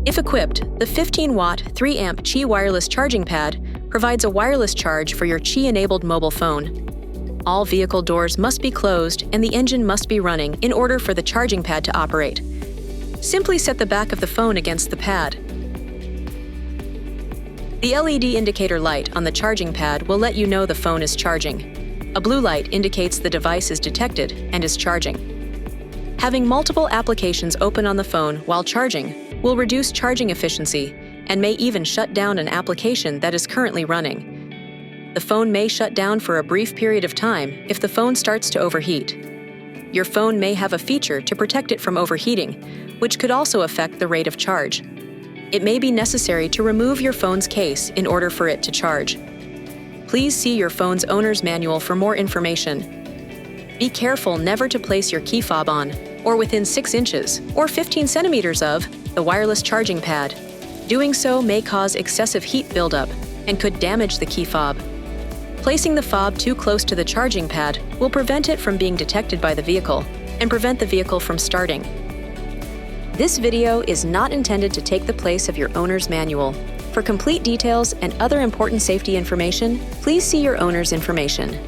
If equipped, the 15-watt, 3-amp Qi wireless charging pad provides a wireless charge for your Qi-enabled mobile phone. All vehicle doors must be closed and the engine must be running in order for the charging pad to operate. Simply set the back of the phone against the pad. The LED indicator light on the charging pad will let you know the phone is charging. A blue light indicates the device is detected and is charging. Having multiple applications open on the phone while charging will reduce charging efficiency and may even shut down an application that is currently running. The phone may shut down for a brief period of time if the phone starts to overheat. Your phone may have a feature to protect it from overheating, which could also affect the rate of charge. It may be necessary to remove your phone's case in order for it to charge. Please see your phone's owner's manual for more information. Be careful never to place your key fob on, or within 6 inches, or 15 centimeters of, the wireless charging pad. Doing so may cause excessive heat buildup and could damage the key fob. Placing the fob too close to the charging pad will prevent it from being detected by the vehicle and prevent the vehicle from starting. This video is not intended to take the place of your owner's manual. For complete details and other important safety information, please see your owner's information.